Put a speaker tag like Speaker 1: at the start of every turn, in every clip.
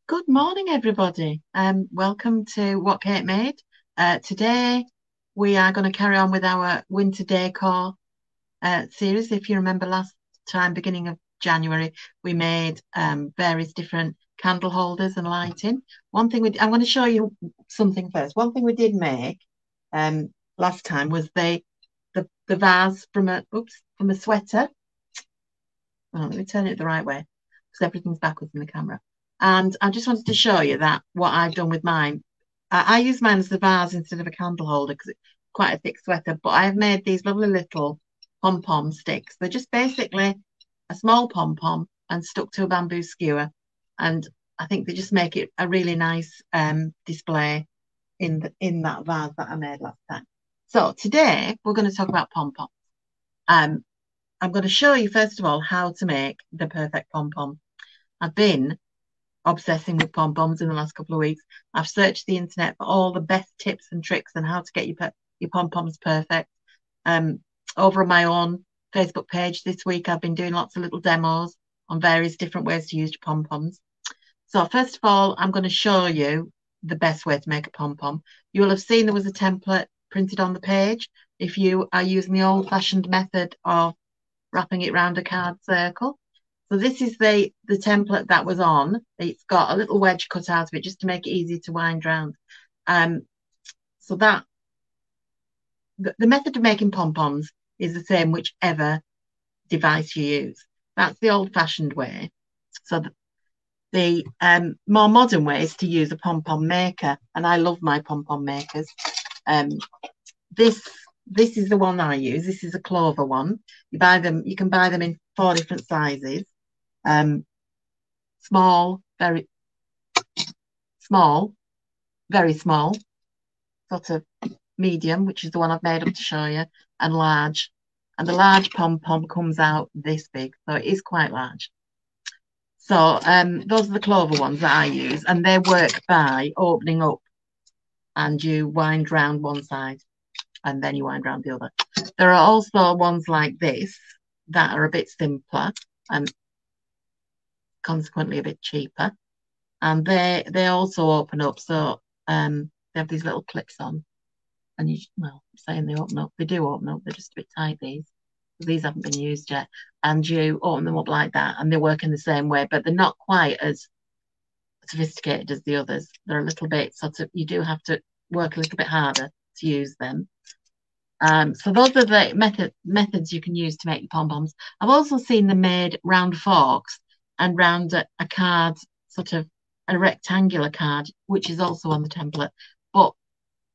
Speaker 1: Good morning, everybody. Welcome to What Kate Made. Today we are going to carry on with our winter decor series. If you remember last time, beginning of January, we made various different candle holders and lighting. I'm going to show you something first. One thing we did make last time was the vase from a sweater. Oh, let me turn it the right way because everything's backwards in the camera. And I just wanted to show you that what I've done with mine. I use mine as the vase instead of a candle holder because it's quite a thick sweater. But I've made these lovely little pom-pom sticks. They're just basically a small pom-pom and stuck to a bamboo skewer. And I think they just make it a really nice display in that vase that I made last time. So today we're going to talk about pom-poms. I'm going to show you first of all how to make the perfect pom-pom. I've been obsessing with pom-poms in the last couple of weeks. I've searched the internet for all the best tips and tricks on how to get your pom-poms perfect. Over on my own Facebook page this week, I've been doing lots of little demos on various different ways to use your pom-poms. So first of all, I'm going to show you the best way to make a pom-pom. You will have seen there was a template printed on the page. If you are using the old-fashioned method of wrapping it around a card circle. So this is the template that was on. It's got a little wedge cut out of it just to make it easy to wind round. So that the method of making pom-poms is the same whichever device you use. That's the old-fashioned way. So the more modern way is to use a pom-pom maker, and I love my pom-pom makers. This is the one I use. This is a clover one. You can buy them in 4 different sizes. Small, very small, very small, sort of medium, which is the one I've made up to show you, and large. And the large pom-pom comes out this big, so it is quite large. So those are the clover ones that I use, and they work by opening up and you wind round one side and then you wind round the other. There are also ones like this that are a bit simpler and consequently a bit cheaper, and they also open up. So they have these little clips on, and I'm saying they open up, they do open up. They're just a bit tight. These haven't been used yet, and you open them up like that, and they work in the same way, but they're not quite as sophisticated as the others. They're a little bit sort of, you do have to work a little bit harder to use them. So those are the methods you can use to make your pom-poms. I've also seen them made round forks and round a card, sort of a rectangular card, which is also on the template. But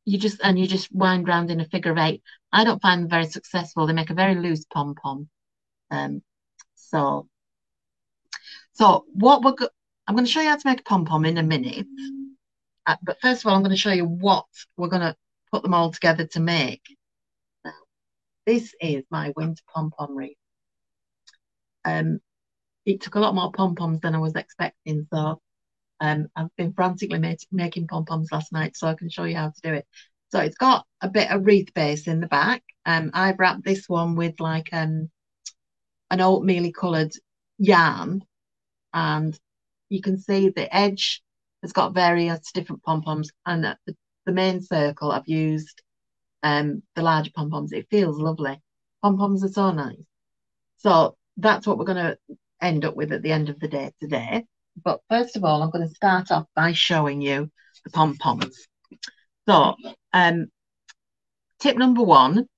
Speaker 1: you just wind round in a figure of 8. I don't find them very successful. They make a very loose pom-pom. So what I'm going to show you how to make a pom-pom in a minute. But first of all, I'm going to show you what we're going to put them all together to make. Now, this is my winter pom-pom wreath. It took a lot more pom-poms than I was expecting, so I've been frantically making pom-poms last night, so I can show you how to do it. So it's got a bit of wreath base in the back. I've wrapped this one with like an oatmeal coloured yarn, and you can see the edge has got various different pom-poms, and at the main circle I've used the larger pom-poms. It feels lovely. Pom-poms are so nice. So that's what we're going to end up with at the end of the day today. But first of all, I'm going to start off by showing you the pom-poms. So tip number 1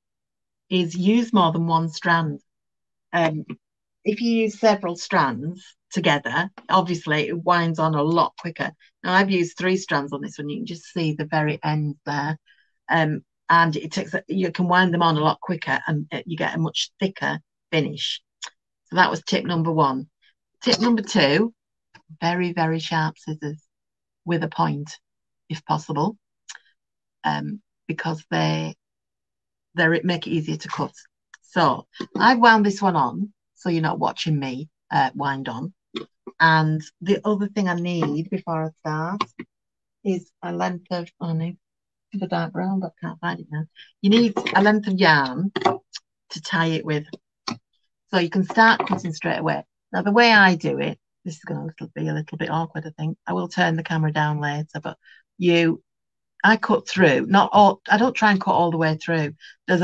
Speaker 1: is use more than one strand. If you use several strands together, obviously it winds on a lot quicker. Now I've used 3 strands on this one. You can just see the very end there. And you can wind them on a lot quicker, and you get a much thicker finish. So that was tip number 1. Tip number 2, very, very sharp scissors with a point, if possible, because they make it easier to cut. So I've wound this one on, so you're not watching me wind on. And the other thing I need before I start is a length of, the dark brown, but I can't find it now. You need a length of yarn to tie it with. So you can start cutting straight away. Now, the way I do it This is going to be a little bit awkward, I think. I will turn the camera down later, but I cut through, not all, I don't try and cut all the way through. There's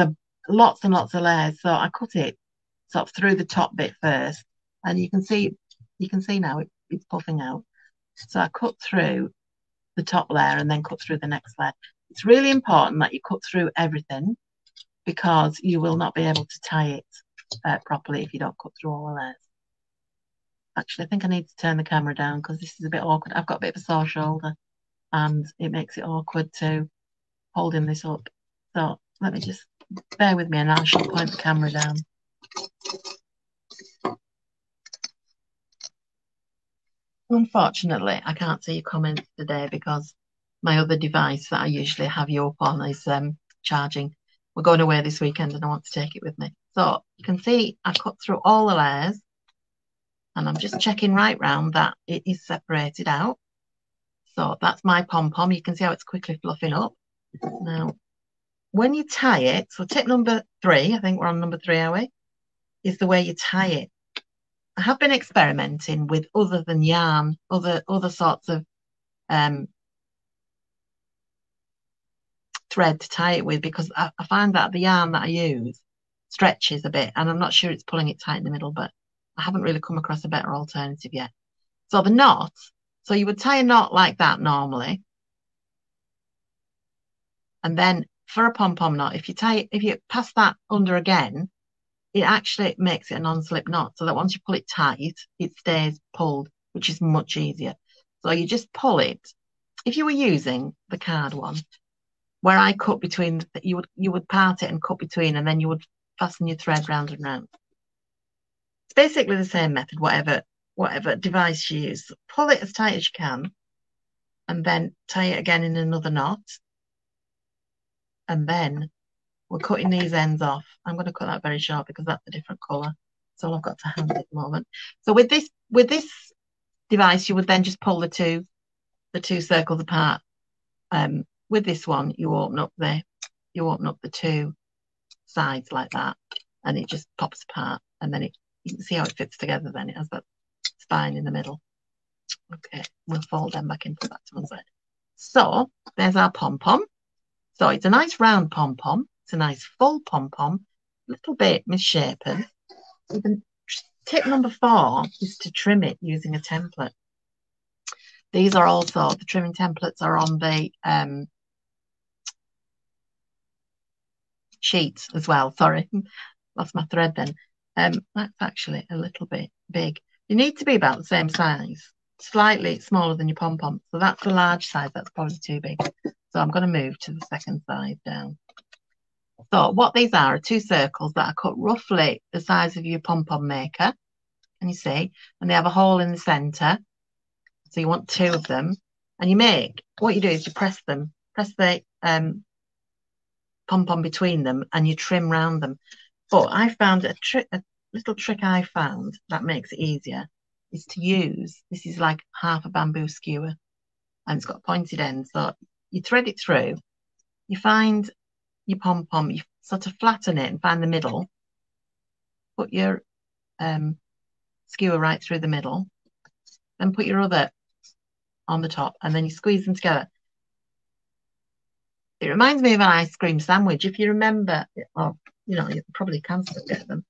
Speaker 1: lots and lots of layers, so I cut it sort of through the top bit first, and you can see now it's puffing out. So I cut through the top layer and then cut through the next layer. It's really important that you cut through everything because you will not be able to tie it properly if you don't cut through all the layers. Actually, I think I need to turn the camera down because this is a bit awkward. I've got a bit of a sore shoulder and it makes it awkward to holding this up. So let me just bear with me and I shall point the camera down. Unfortunately, I can't see your comments today because my other device that I usually have you up on is charging. We're going away this weekend and I want to take it with me. So you can see I cut through all the layers and I'm just checking right round that it is separated out. So that's my pom-pom. You can see how it's quickly fluffing up. Now, when you tie it, so tip number 3, I think we're on number 3, are we? Is the way you tie it. I have been experimenting with other than yarn, other sorts of thread to tie it with because I find that the yarn that I use stretches a bit and I'm not sure it's pulling it tight in the middle, but I haven't really come across a better alternative yet. So the knot, so you would tie a knot like that normally. And then for a pom-pom knot, if you pass that under again, it actually makes it a non-slip knot so that once you pull it tight, it stays pulled, which is much easier. So you just pull it. If you were using the card one, where I cut between, you would part it and cut between, and then you would fasten your thread round and round. It's basically the same method, whatever device you use. Pull it as tight as you can, and then tie it again in another knot. And then we're cutting these ends off. I'm going to cut that very short because that's a different colour. That's all I've got to hand at the moment. So with this device, you would then just pull the two circles apart. With this one, you open up the two sides like that, and it just pops apart. And then you can see how it fits together. Then it has that spine in the middle. Okay, we'll fold them back and put that to one side. So there's our pom-pom. So it's a nice round pom-pom. It's a nice full pom-pom, a little bit misshapen. Tip number 4 is to trim it using a template. These are also, the trimming templates are on the sheets as well. Sorry, lost my thread then. That's actually a little bit big. You need to be about the same size, slightly smaller than your pom-pom. So that's the large size, that's probably too big. So I'm going to move to the second side down. So what these are 2 circles that are cut roughly the size of your pom-pom maker. Can you see? And they have a hole in the centre. So you want 2 of them. And what you do is you press the pom-pom between them and you trim round them. But I found a little trick I found that makes it easier is to use, this is like half a bamboo skewer and it's got a pointed end. So you thread it through, you find your pom-pom, you sort of flatten it and find the middle, put your skewer right through the middle, then put your other on the top and then you squeeze them together. It reminds me of an ice cream sandwich. If you remember, or you probably can still get them.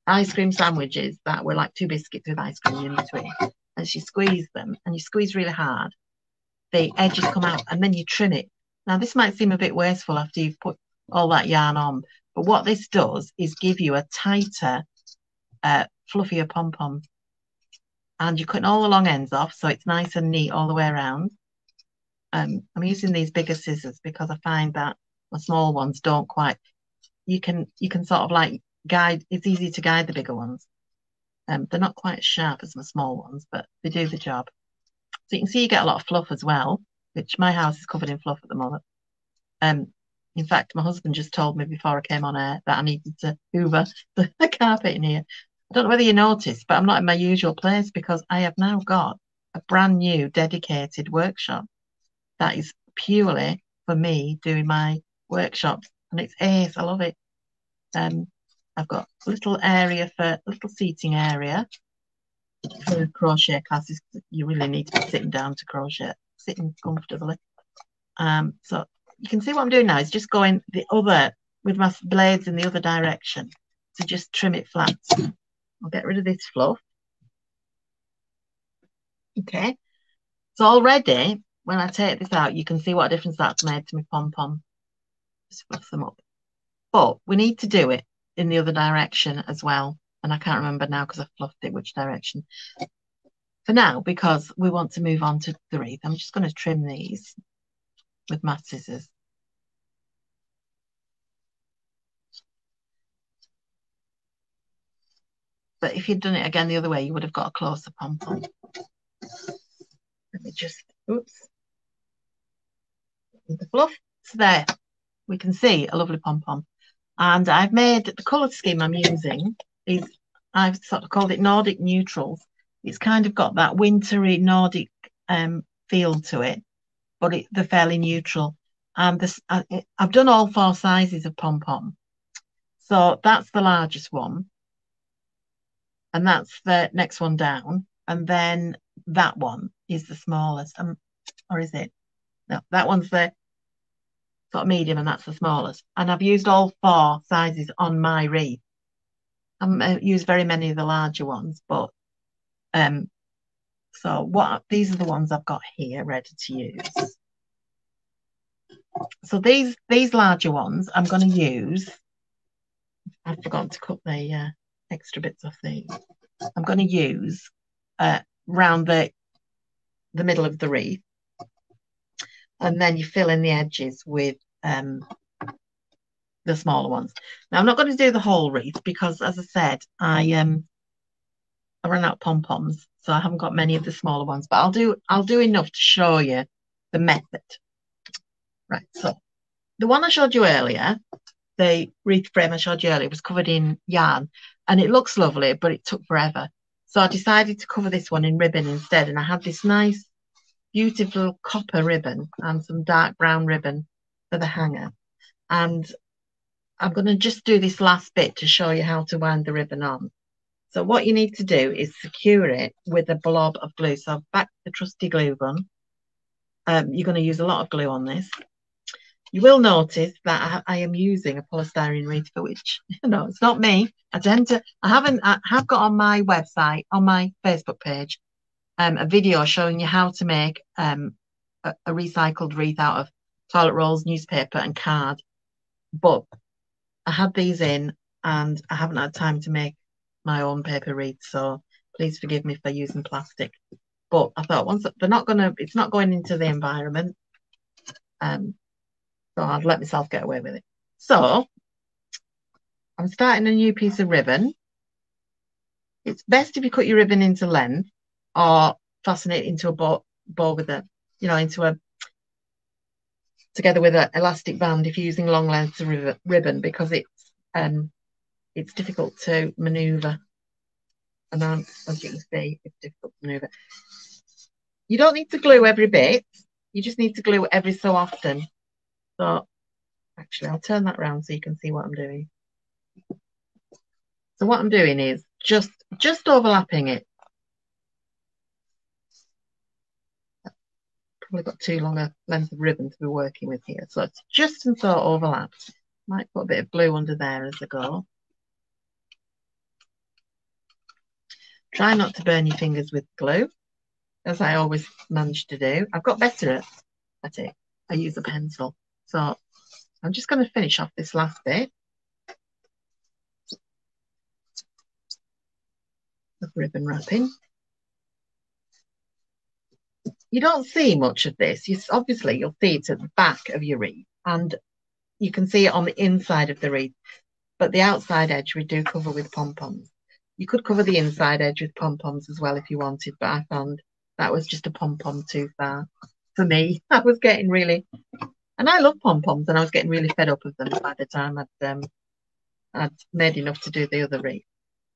Speaker 1: Ice cream sandwiches that were like 2 biscuits with ice cream in between. And you squeeze them and you squeeze really hard. The edges come out and then you trim it. Now this might seem a bit wasteful after you've put all that yarn on, but what this does is give you a tighter, fluffier pom-pom. And you're cutting all the long ends off, so it's nice and neat all the way around. I'm using these bigger scissors because I find that the small ones don't quite. You can sort of like guide. It's easy to guide the bigger ones. They're not quite as sharp as the small ones, but they do the job. So you can see you get a lot of fluff as well, which my house is covered in fluff at the moment. In fact, my husband just told me before I came on air that I needed to hoover the carpet in here. I don't know whether you noticed, but I'm not in my usual place because I have now got a brand new dedicated workshop that is purely for me doing my workshops, and it's ace. I love it. I've got a little area for a little seating area, for crochet classes, you really need to be sitting down to crochet, sitting comfortably. So you can see what I'm doing now is just going the other, with my blades in the other direction to just trim it flat. I'll get rid of this fluff. Okay. So already, when I take this out, you can see what a difference that's made to my pom-pom. Just fluff them up. But we need to do it in the other direction as well. And I can't remember now because I fluffed it which direction. For now, because we want to move on to the wreath, I'm just going to trim these with my scissors. But if you'd done it again the other way, you would have got a closer pom-pom. Let me just, oops. The fluff, so there. We can see a lovely pom-pom. And I've made the colour scheme I'm using is, I've sort of called it Nordic Neutrals. It's kind of got that wintry Nordic feel to it, but they're fairly neutral. And this, I've done all 4 sizes of pom-pom. So that's the largest one. And that's the next one down. And then that one is the smallest. Or is it? No, that one's the sort of medium and that's the smallest. And I've used all 4 sizes on my wreath. I haven't used very many of the larger ones, but so these are the ones I've got here ready to use. So these larger ones I'm going to use. I've forgotten to cut the extra bits off these. I'm going to use round the middle of the wreath, and then you fill in the edges with the smaller ones. Now I'm not going to do the whole wreath because, as I said, I ran out of pom-poms, so I haven't got many of the smaller ones. But I'll do enough to show you the method. Right. So the one I showed you earlier, the wreath frame I showed you earlier, was covered in yarn, and it looks lovely, but it took forever. So I decided to cover this one in ribbon instead, and I had this nice, beautiful copper ribbon and some dark brown ribbon for the hanger. And I'm going to just do this last bit to show you how to wind the ribbon on. So what you need to do is secure it with a blob of glue. So I've backed the trusty glue gun. You're going to use a lot of glue on this. You will notice that I am using a polystyrene wreath, for which, no, it's not me. I have got on my website, on my Facebook page, a video showing you how to make a recycled wreath out of toilet rolls, newspaper and card. But I had these in and I haven't had time to make my own paper wreath, so please forgive me for using plastic. But I thought it's not going into the environment. So I'd let myself get away with it. So I'm starting a new piece of ribbon. It's best if you cut your ribbon into length or fasten it into a bow with a, together with an elastic band if you're using long lengths of ribbon, because it's difficult to maneuver. And as you can see, it's difficult to maneuver. You don't need to glue every bit. You just need to glue every so often. So actually, I'll turn that around so you can see what I'm doing. So what I'm doing is just overlapping it. Probably got too long a length of ribbon to be working with here. So it's just and so overlapped. Might put a bit of glue under there as I go. Try not to burn your fingers with glue, as I always manage to do. I've got better at it. I use a pencil. So I'm just going to finish off this last bit of ribbon wrapping. You don't see much of this. Obviously, you'll see it at the back of your wreath, and you can see it on the inside of the wreath. But the outside edge we do cover with pom-poms. You could cover the inside edge with pom-poms as well if you wanted, but I found that was just a pom-pom too far for me. I was getting really... And I love pom-poms, and I was getting really fed up of them by the time I'd made enough to do the other wreath.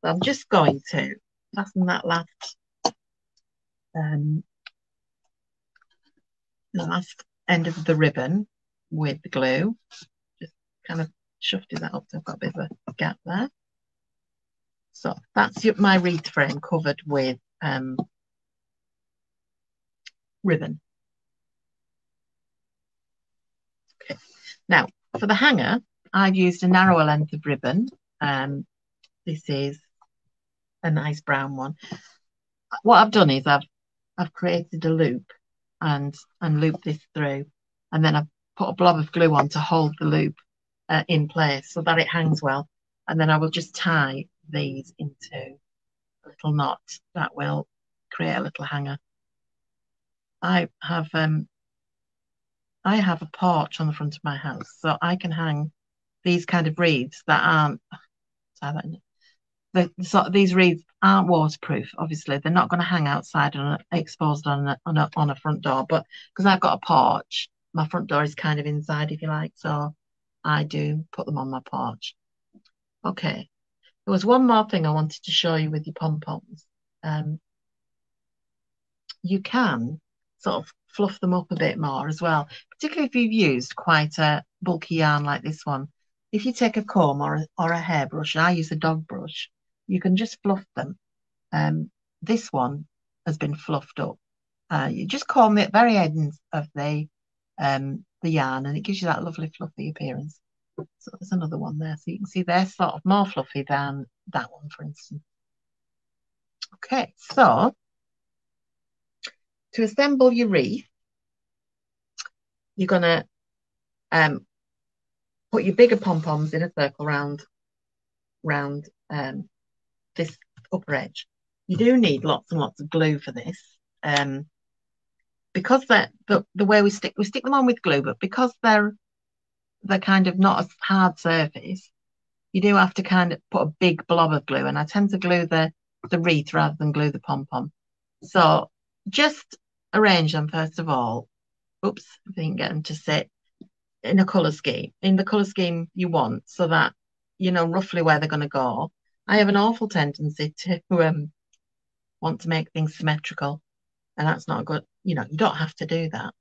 Speaker 1: So I'm just going to fasten that last end of the ribbon with the glue. Just kind of shifted that up so I've got a bit of a gap there. So that's my wreath frame covered with ribbon. Okay. Now, for the hanger, I've used a narrower length of ribbon. This is a nice brown one. What I've done is I've created a loop and looped this through, and then I've put a blob of glue on to hold the loop in place so that it hangs well. And then I will just tie these into a little knot that will create a little hanger. I have a porch on the front of my house, so I can hang these kind of wreaths that aren't. These wreaths aren't waterproof. Obviously, they're not going to hang outside and exposed on a front door. But because I've got a porch, my front door is kind of inside, if you like. So I do put them on my porch. Okay. There was one more thing I wanted to show you with your pom-poms. You can sort of fluff them up a bit more as well, particularly if you've used quite a bulky yarn like this one. If you take a comb or a hairbrush, I use a dog brush, you can just fluff them. This one has been fluffed up. You just comb the very ends of the yarn, and it gives you that lovely fluffy appearance. So there's another one there. So you can see they're sort of more fluffy than that one, for instance. Okay, so to assemble your wreath, you're going to put your bigger pom-poms in a circle round this upper edge. You do need lots and lots of glue for this. Because the way we stick them on with glue, but because they're kind of not a hard surface, you do have to kind of put a big blob of glue, and I tend to glue the wreath rather than glue the pom-pom. So just arrange them first of all. Oops, if you can get them to sit in a colour scheme, in the colour scheme you want, so that you know roughly where they're going to go. I have an awful tendency to want to make things symmetrical, and that's not good. You don't have to do that.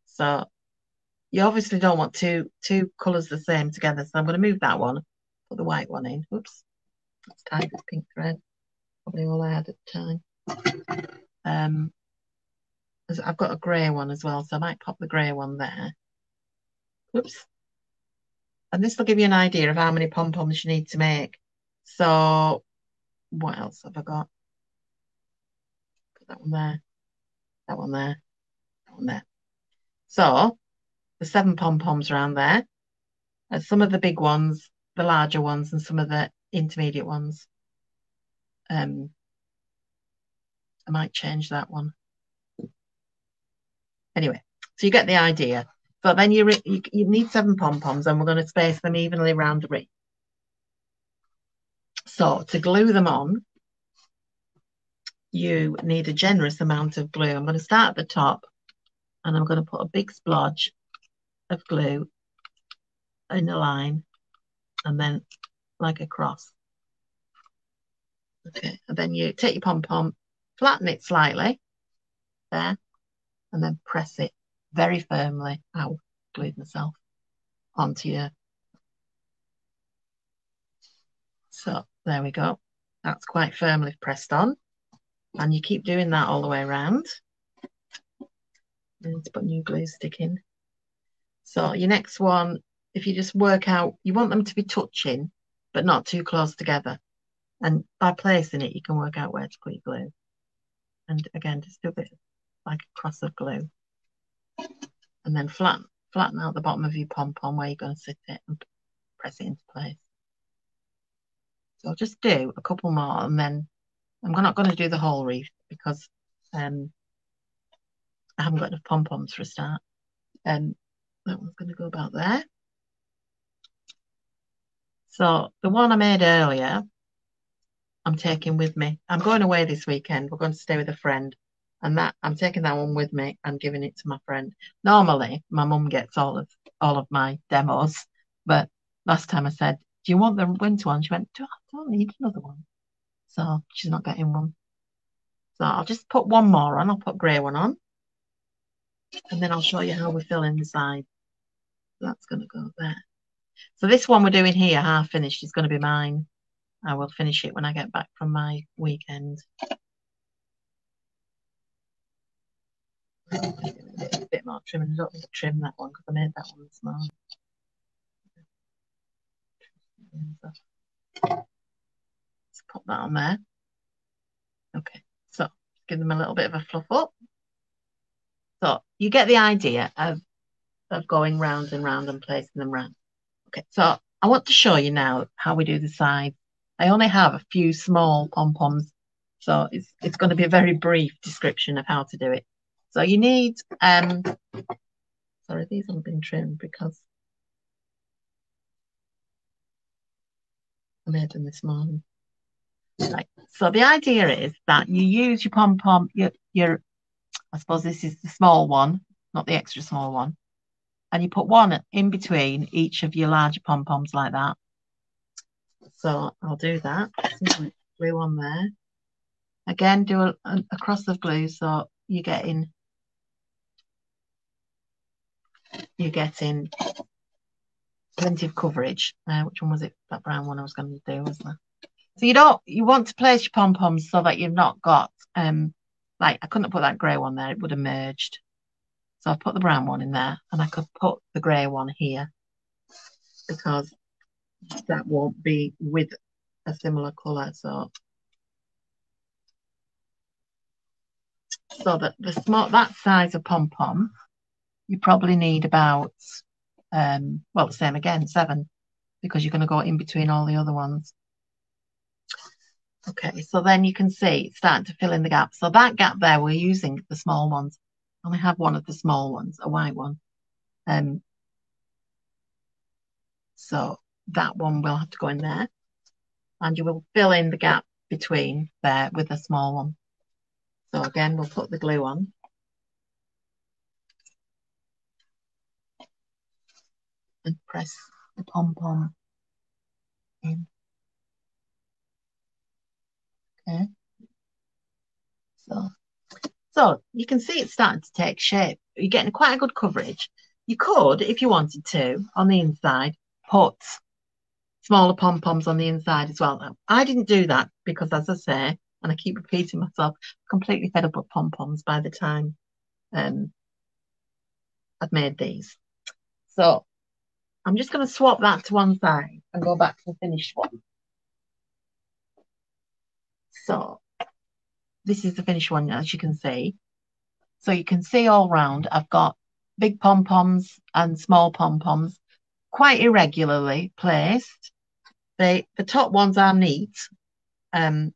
Speaker 1: So you obviously don't want two colours the same together. So I'm going to move that one, put the white one in. Oops, let's tie this pink thread. Probably all I had at the time. I've got a grey one as well, so I might pop the grey one there. Oops. And this will give you an idea of how many pom-poms you need to make. So what else have I got? Put that one there, that one there, that one there. So the 7 pom-poms around there. Some of the big ones, the larger ones, and some of the intermediate ones. I might change that one. Anyway, so you get the idea. So then you need 7 pom-poms, and we're going to space them evenly around the wreath. So to glue them on, you need a generous amount of glue. I'm going to start at the top, and I'm going to put a big splodge of glue in a line, and then like a cross. Okay, and then you take your pom-pom, flatten it slightly there, and then press it very firmly. Ow, glued myself onto you. So there we go. That's quite firmly pressed on, and you keep doing that all the way around. I need to put new glue stick in. So your next one, if you just work out, you want them to be touching, but not too close together. And by placing it, you can work out where to put your glue. And again, just do a bit like a cross of glue. And then flatten out the bottom of your pom-pom where you're going to sit it and press it into place. So I'll just do a couple more, and then I'm not going to do the whole wreath because I haven't got enough pom-poms for a start. That one's going to go about there. So the one I made earlier, I'm taking with me. I'm going away this weekend. We're going to stay with a friend, and I'm taking that one with me and giving it to my friend. Normally, my mum gets all of my demos, but last time I said, "Do you want the winter one?" She went, "I don't need another one," so she's not getting one. So I'll just put one more on. I'll put grey one on, and then I'll show you how we fill in the side. That's going to go there. So this one we're doing here, half finished, is going to be mine. I will finish it when I get back from my weekend. A bit more trim, and I don't need to trim that one because I made that one small. Let's put that on there. Okay, so give them a little bit of a fluff up. So you get the idea of going round and round and placing them round. Okay, so I want to show you now how we do the side. I only have a few small pom-poms, so it's going to be a very brief description of how to do it. So you need sorry, these haven't been trimmed because I made them this morning. Right. So the idea is that you use your pom-pom, your I suppose this is the small one, not the extra small one. And you put one in between each of your larger pom-poms like that. So I'll do that. Glue on there. Again, do a cross of glue so you're getting plenty of coverage. Which one was it? That brown one I was going to do, wasn't it? So you want to place your pom-poms so that you've not got like I couldn't put that grey one there, it would have merged. So I put the brown one in there and I could put the grey one here because that won't be with a similar colour. So that that size of pom-pom, you probably need about well, the same again, 7, because you're going to go in between all the other ones. Okay, so then you can see it's starting to fill in the gap. So that gap there, we're using the small ones. I only have one of the small ones, a white one. So that one will have to go in there. And you will fill in the gap between there with a small one. So again, we'll put the glue on. And press the pom-pom in. Okay. So you can see it's starting to take shape. You're getting quite a good coverage. You could, if you wanted to, on the inside, put smaller pom-poms on the inside as well. I didn't do that because, as I say, and I keep repeating myself, completely fed up with pom-poms by the time I'd made these. So I'm just going to swap that to one side and go back to the finished one. So this is the finished one, as you can see. So you can see all round, I've got big pom-poms and small pom-poms, quite irregularly placed. The top ones are neat, and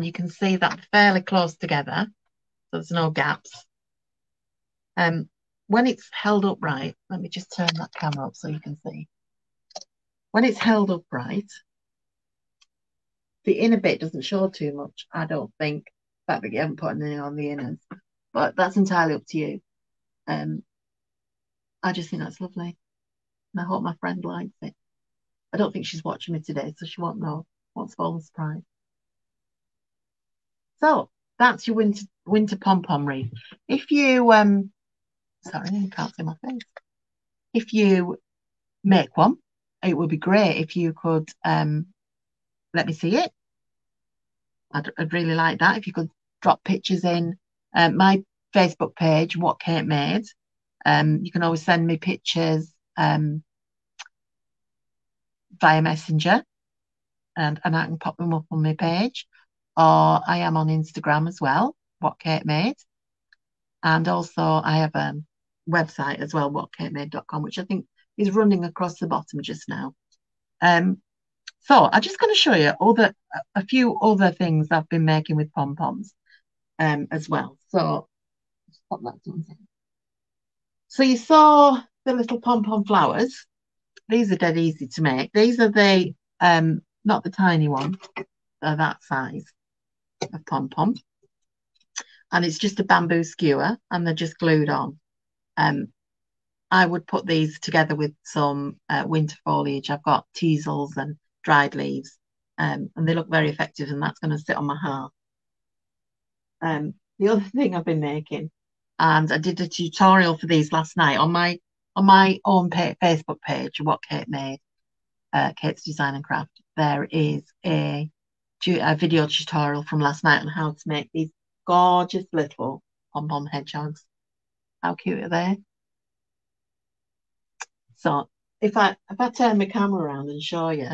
Speaker 1: you can see that fairly close together, so there's no gaps. When it's held upright, let me just turn that camera up so you can see. When it's held upright, the inner bit doesn't show too much, I don't think. The fact that you haven't put anything on the inners, but that's entirely up to you. I just think that's lovely, and I hope my friend likes it. I don't think she's watching me today, so she won't know what's fallen surprise. So that's your winter pom-pom wreath. If you sorry, you can't see my face. If you make one, it would be great if you could let me see it. I'd really like that if you could drop pictures in my Facebook page, What Kate Made. You can always send me pictures via Messenger, and I can pop them up on my page. Or I am on Instagram as well, What Kate Made. And also I have a website as well, whatkatemade.com, which I think is running across the bottom just now. So I'm just going to show you a few other things I've been making with pom-poms as well. So just pop that to one second. So you saw the little pom-pom flowers. These are dead easy to make. These are the not the tiny ones, they're that size of pom-pom. And it's just a bamboo skewer and they're just glued on. I would put these together with some winter foliage. I've got teasels and dried leaves, and they look very effective, and that's going to sit on my hearth. The other thing I've been making, and I did a tutorial for these last night on my own Facebook page, What Kate Made, Kate's Design and Craft. There is a video tutorial from last night on how to make these gorgeous little pom-pom hedgehogs. How cute are they? So if I turn my camera around and show you,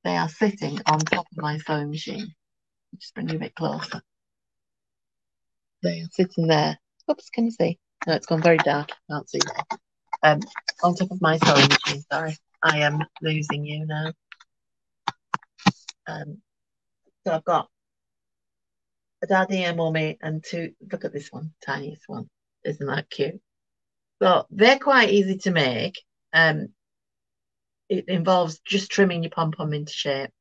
Speaker 1: they are sitting on top of my sewing machine. Just bring you a bit closer. They are sitting there. Oops, can you see? No, it's gone very dark. Can't see there. On top of my sewing machine. Sorry, I am losing you now. So I've got a daddy, a mummy, and two. Look at this one, tiniest one. Isn't that cute? So they're quite easy to make. It involves just trimming your pom-pom into shape.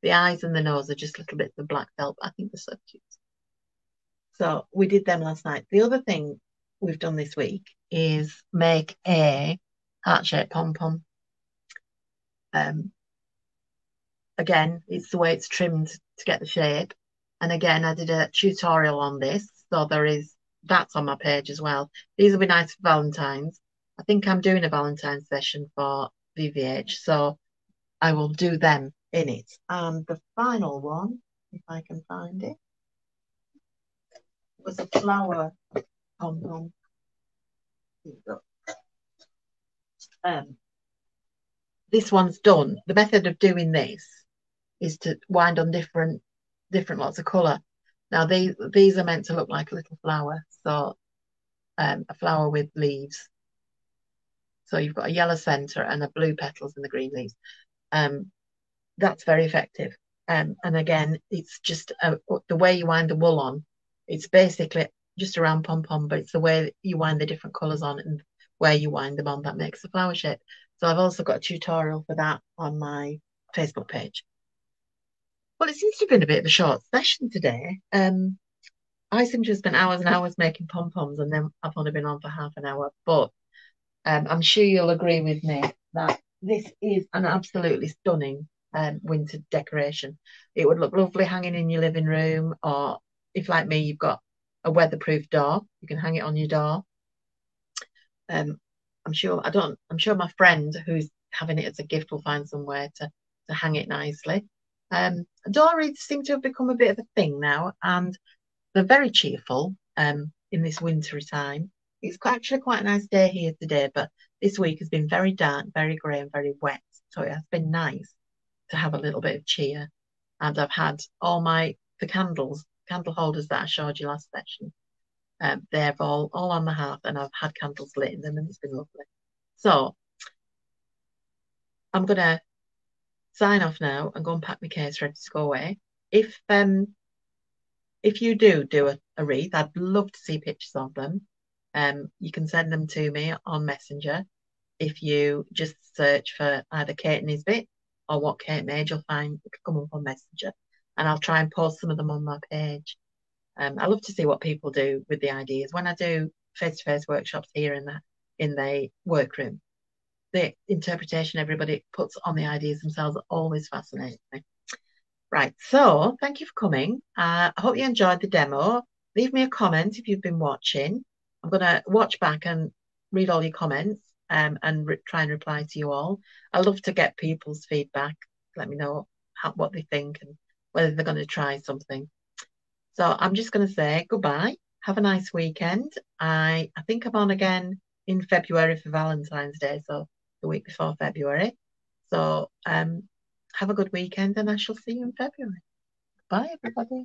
Speaker 1: The eyes and the nose are just little bits of black felt. I think they're so cute. So we did them last night. The other thing we've done this week is make a heart-shaped pom-pom. Again, it's the way it's trimmed to get the shape. And again, I did a tutorial on this. So that's on my page as well. These will be nice for Valentine's. I think I'm doing a Valentine's session for VVH. So I will do them in it. And the final one, if I can find it, was a flower pom-pom. This one's done. The method of doing this is to wind on different lots of colour. Now these are meant to look like a little flower, so a flower with leaves. So you've got a yellow centre and a blue petals and the green leaves. That's very effective. And again, it's just the way you wind the wool on. It's basically just around pom-pom, but it's the way that you wind the different colours on and where you wind them on that makes the flower shape. So I've also got a tutorial for that on my Facebook page. Well, it seems to have been a bit of a short session today. I seem to have spent hours and hours making pom-poms, and then I've only been on for half an hour. But I'm sure you'll agree with me that this is an absolutely stunning winter decoration. It would look lovely hanging in your living room, or if, like me, you've got a weatherproof door, you can hang it on your door. I'm sure my friend who's having it as a gift will find somewhere to hang it nicely. Door wreaths seem to have become a bit of a thing now, and they're very cheerful in this wintry time. It's actually quite a nice day here today, but this week has been very dark, very grey, and very wet. So it has been nice to have a little bit of cheer. And I've had all the candle holders that I showed you last session. They're all on the hearth, and I've had candles lit in them, and it's been lovely. So I'm gonna sign off now and go and pack my case ready to go away. If you do a wreath, I'd love to see pictures of them. You can send them to me on Messenger. If you just search for either Kate Nisbet or What Kate Made, you'll find it come up on Messenger. And I'll try and post some of them on my page. I love to see what people do with the ideas. When I do face-to-face workshops here in the workroom, the interpretation everybody puts on the ideas themselves always fascinates me. Right, so thank you for coming. I hope you enjoyed the demo. Leave me a comment if you've been watching. I'm going to watch back and read all your comments and try and reply to you all. I love to get people's feedback. Let me know what they think and whether they're going to try something. So I'm just going to say goodbye. Have a nice weekend. I think I'm on again in February for Valentine's Day, so the week before February. So have a good weekend, and I shall see you in February. Bye, everybody.